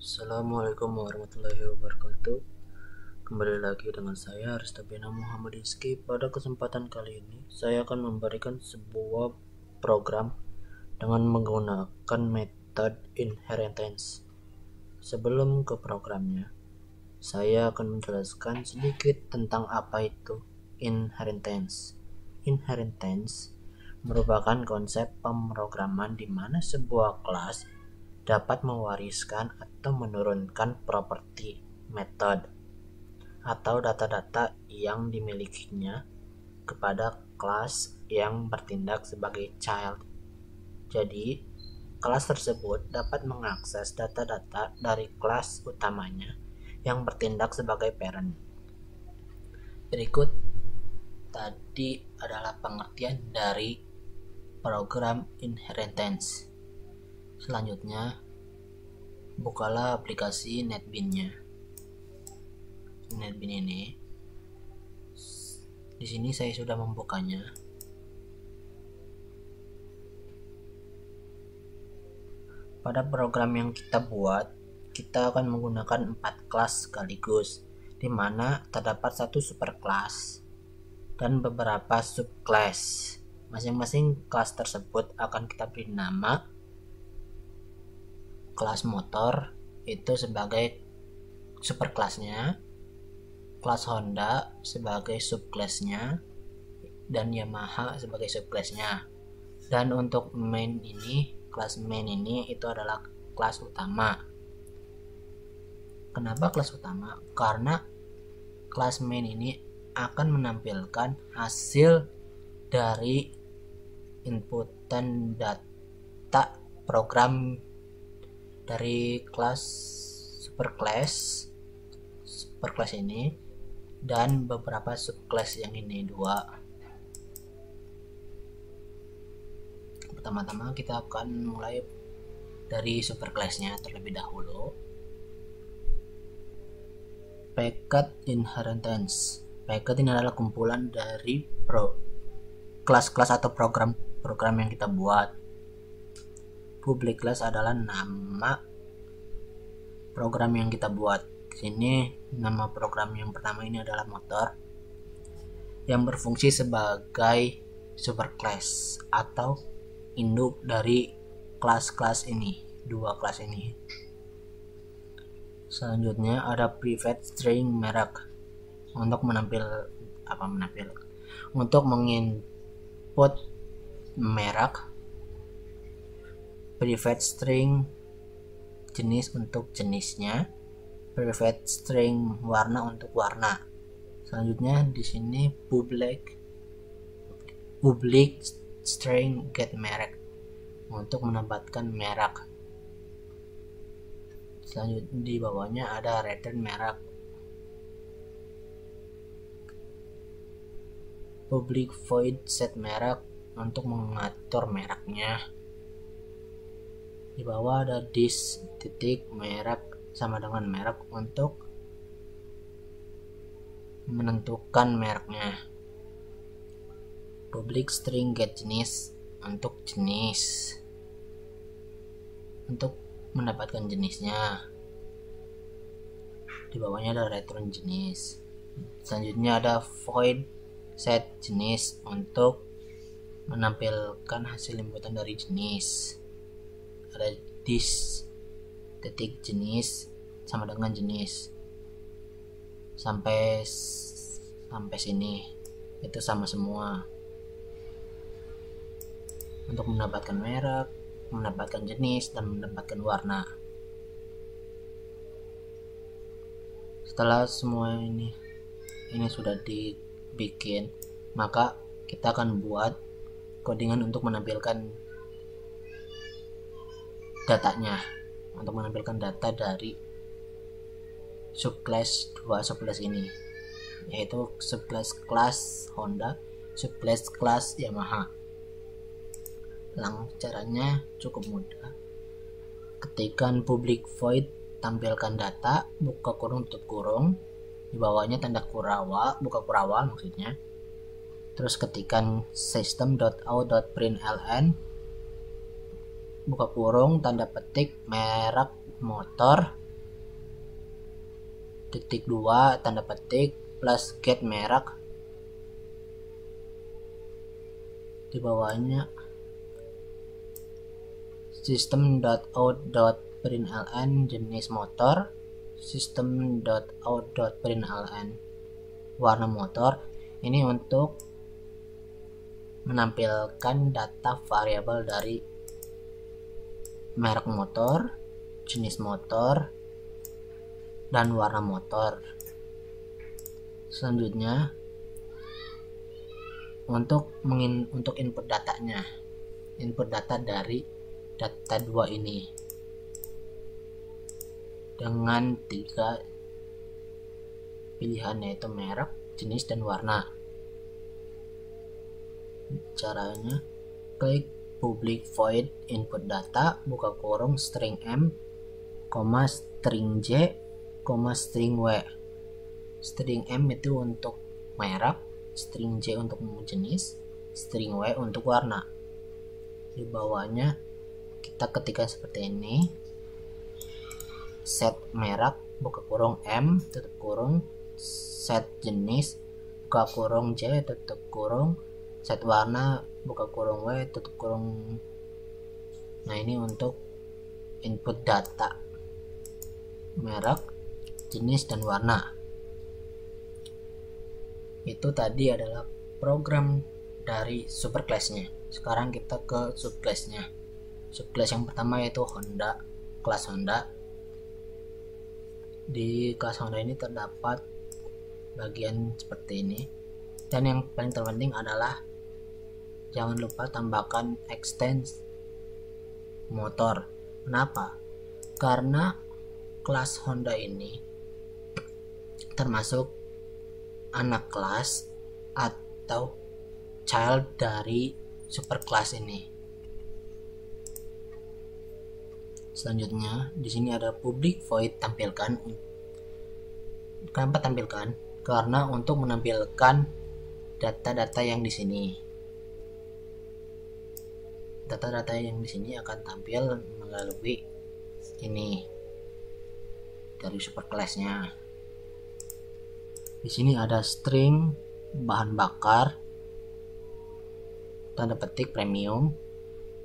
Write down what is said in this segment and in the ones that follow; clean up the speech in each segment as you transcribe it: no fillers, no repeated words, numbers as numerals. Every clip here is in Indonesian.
Assalamualaikum warahmatullahi wabarakatuh. Kembali lagi dengan saya Aristabina Muhammad Rizky. Pada kesempatan kali ini saya akan memberikan sebuah program dengan menggunakan metode inheritance. Sebelum ke programnya, saya akan menjelaskan sedikit tentang apa itu inheritance. Inheritance merupakan konsep pemrograman di mana sebuah kelas dapat mewariskan atau menurunkan properti, metode, atau data-data yang dimilikinya kepada kelas yang bertindak sebagai child. Jadi, kelas tersebut dapat mengakses data-data dari kelas utamanya yang bertindak sebagai parent. Berikut tadi adalah pengertian dari program inheritance. Selanjutnya, bukalah aplikasi NetBeans-nya. NetBeans ini, di sini saya sudah membukanya. Pada program yang kita buat, kita akan menggunakan 4 kelas sekaligus, di mana terdapat satu superclass dan beberapa subclass. Masing-masing kelas tersebut akan kita beri nama. Kelas motor itu sebagai superkelasnya, kelas Honda sebagai subkelasnya, dan Yamaha sebagai subkelasnya. Dan untuk main ini, kelas main ini itu adalah kelas utama. Kenapa kelas utama? Karena kelas main ini akan menampilkan hasil dari inputan data program dari kelas superclass ini dan beberapa subclass yang ini dua. Pertama-tama kita akan mulai dari superclassnya terlebih dahulu. Packet inheritance. Packet ini adalah kumpulan dari kelas-kelas atau program yang kita buat. Public class adalah nama program yang kita buat. Di sini nama program yang pertama ini adalah motor yang berfungsi sebagai superclass atau induk dari kelas-kelas ini, dua kelas ini. Selanjutnya ada private string merek untuk untuk menginput merek, private string jenis untuk jenisnya, private string warna untuk warna. Selanjutnya di sini public string get merek untuk menempatkan merek. Selanjutnya di bawahnya ada return merek. Public void set merek untuk mengatur mereknya. Di bawah ada this titik merek sama dengan merek untuk menentukan mereknya. Public string get jenis untuk jenis, untuk mendapatkan jenisnya. Di bawahnya ada return jenis. Selanjutnya ada void set jenis untuk menampilkan hasil inputan dari jenis. Ada this titik jenis sama dengan jenis sampai sini itu sama semua. Untuk mendapatkan merek, mendapatkan jenis, dan mendapatkan warna. Setelah semua ini sudah dibikin, maka kita akan buat codingan untuk menampilkan datanya, untuk menampilkan data dari subclass ini, yaitu subclass kelas Honda, subclass kelas Yamaha. Caranya cukup mudah. Ketikkan public void, tampilkan data, buka kurung tutup kurung, di bawahnya tanda kurawal, buka kurawal maksudnya. Terus ketikkan system.out.println, buka kurung, tanda petik merek motor, titik 2 tanda petik plus get merek, di bawahnya system.out.println jenis motor, system.out.println warna motor. Ini untuk menampilkan data variabel dari merek motor, jenis motor, dan warna motor. Selanjutnya untuk input datanya, input data dari data 2 ini dengan 3 pilihan, yaitu merek, jenis, dan warna. Caranya, klik public void input data buka kurung string m, string j, string w. String m itu untuk merek, string j untuk jenis, string w untuk warna. Di bawahnya kita ketikkan seperti ini, set merek buka kurung m tutup kurung, set jenis buka kurung j tutup kurung, set warna buka kurung w tutup kurung. Nah, ini untuk input data merek, jenis, dan warna. Itu tadi adalah program dari superclass-nya. Sekarang kita ke subclass-nya. Subclass yang pertama yaitu Honda, kelas Honda. Di kelas Honda ini terdapat bagian seperti ini, dan yang paling terpenting adalah jangan lupa tambahkan extend motor. Kenapa? Karena kelas Honda ini termasuk anak kelas atau child dari superclass ini. Selanjutnya di sini ada public void tampilkan. Kenapa tampilkan? Karena untuk menampilkan data-data yang di sini. Data-data yang di sini akan tampil melalui ini dari superclass-nya. Di sini ada string bahan bakar tanda petik premium.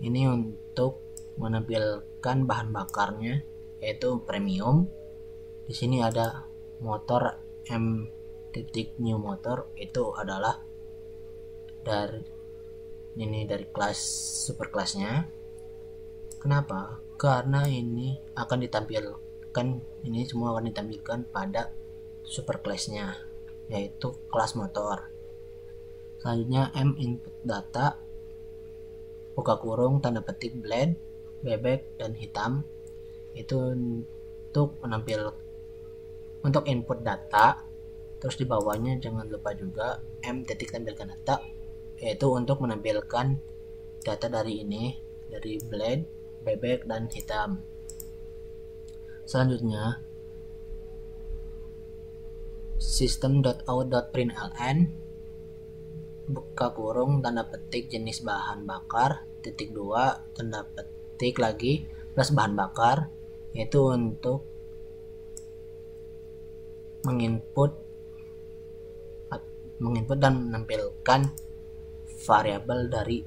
Ini untuk menampilkan bahan bakarnya yaitu premium. Di sini ada motor m titik new motor, itu adalah dari kelas superclass-nya. Kenapa? Karena ini akan ditampilkan, ini semua akan ditampilkan pada superclass-nya yaitu kelas motor. Selanjutnya m input data buka kurung tanda petik blade, bebek, dan hitam. Itu untuk untuk input data. Terus di bawahnya jangan lupa juga m titik tampilkan data, yaitu untuk menampilkan data dari ini, dari blade, bebek, dan hitam. Selanjutnya system.out.println buka kurung tanda petik jenis bahan bakar titik 2 tanda petik lagi plus bahan bakar, yaitu untuk menginput dan menampilkan variabel dari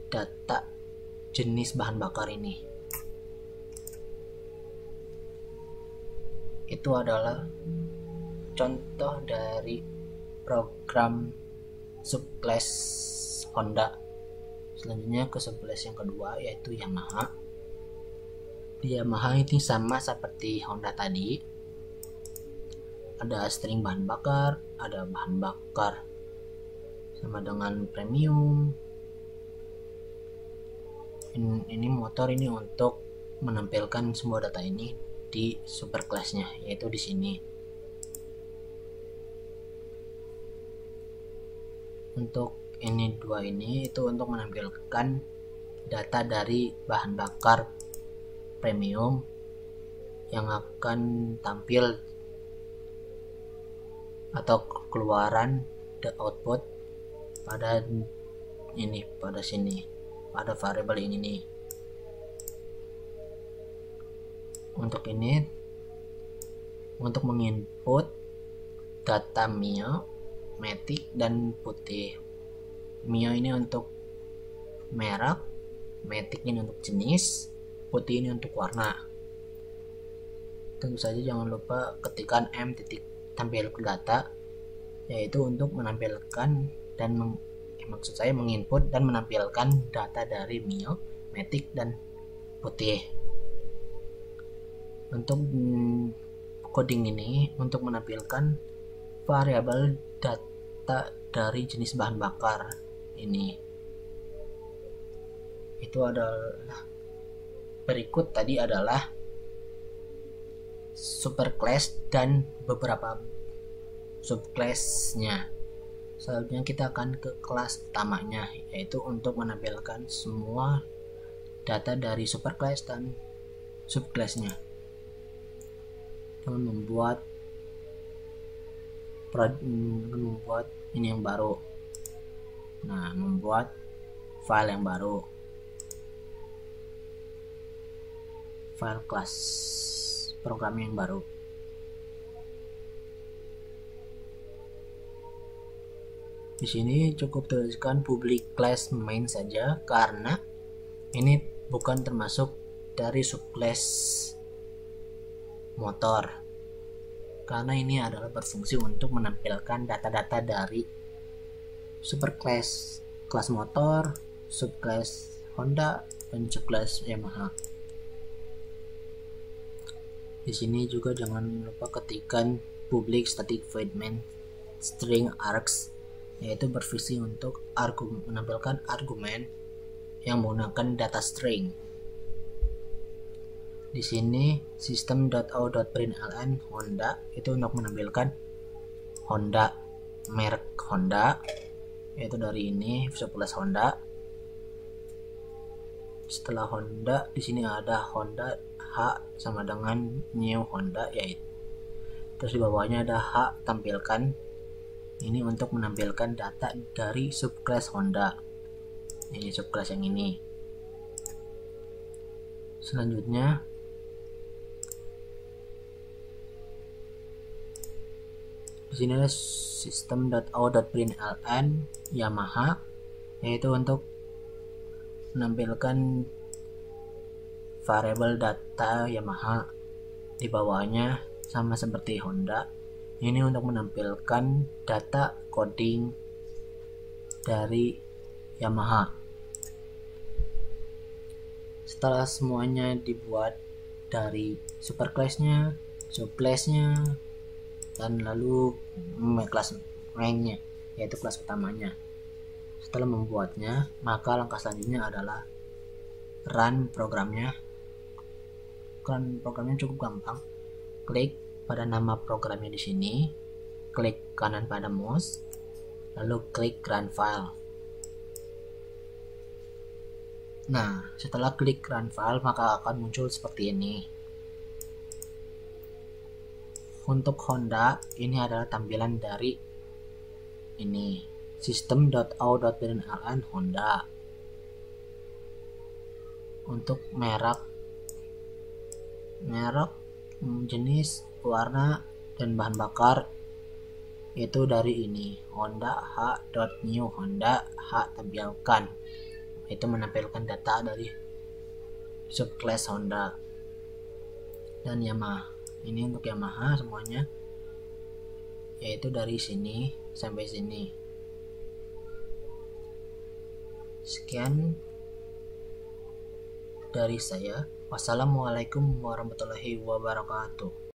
data jenis bahan bakar ini. Itu adalah contoh dari program subclass Honda. Selanjutnya ke subclass yang kedua yaitu Yamaha. Di Yamaha ini sama seperti Honda tadi, ada string bahan bakar, ada bahan bakar sama dengan premium. Ini motor ini untuk menampilkan semua data ini di superclass-nya, yaitu di sini. Untuk ini dua ini itu untuk menampilkan data dari bahan bakar premium yang akan tampil atau keluaran the output pada ini, pada sini, pada variabel ini nih. Untuk ini untuk menginput data Mio, Matic, dan putih. Mio ini untuk merek, Matic ini untuk jenis, putih ini untuk warna. Tentu saja jangan lupa ketikkan M titik tampilkan data, yaitu untuk menampilkan dan maksud saya menginput dan menampilkan data dari Mio, Matic, dan putih. Untuk coding ini untuk menampilkan variabel data dari jenis bahan bakar ini. Itu adalah berikut tadi adalah superclass dan beberapa subclassnya. Selanjutnya kita akan ke kelas utamanya, yaitu untuk menampilkan semua data dari superclass dan subclassnya dengan membuat ini yang baru. Nah, membuat file yang baru, file kelas program yang baru. Di sini cukup tuliskan public class main saja karena ini bukan termasuk dari subclass motor, karena ini adalah berfungsi untuk menampilkan data-data dari superclass kelas motor, subclass Honda, dan subclass Yamaha. Di sini juga jangan lupa ketikkan public static void main string args, yaitu berfungsi untuk menampilkan argumen yang menggunakan data string. Di sini system.out.println Honda itu untuk menampilkan Honda, merek Honda, yaitu dari ini subclass Honda. Setelah Honda di sini ada Honda H sama dengan New Honda, yaitu terus di bawahnya ada H tampilkan. Ini untuk menampilkan data dari subclass Honda. Ini subclass yang ini. Selanjutnya di sini ada system.out.println Yamaha, yaitu untuk menampilkan variabel data Yamaha. Di bawahnya sama seperti Honda, ini untuk menampilkan data coding dari Yamaha. Setelah semuanya dibuat dari superclassnya, subclassnya, dan lalu kelas mainnya, yaitu kelas utamanya. Setelah membuatnya, maka langkah selanjutnya adalah run programnya. Run programnya cukup gampang. Klik pada nama programnya di sini, klik kanan pada mouse, lalu klik run file. Nah, setelah klik run file, maka akan muncul seperti ini. Untuk Honda, ini adalah tampilan dari ini, system.out.println Honda. Untuk merek, jenis, warna, dan bahan bakar itu dari ini, Honda H.new Honda H tampilkan, itu menampilkan data dari subclass Honda. Dan Yamaha, ini untuk Yamaha semuanya, yaitu dari sini sampai sini. Sekian dari saya. Wassalamualaikum warahmatullahi wabarakatuh.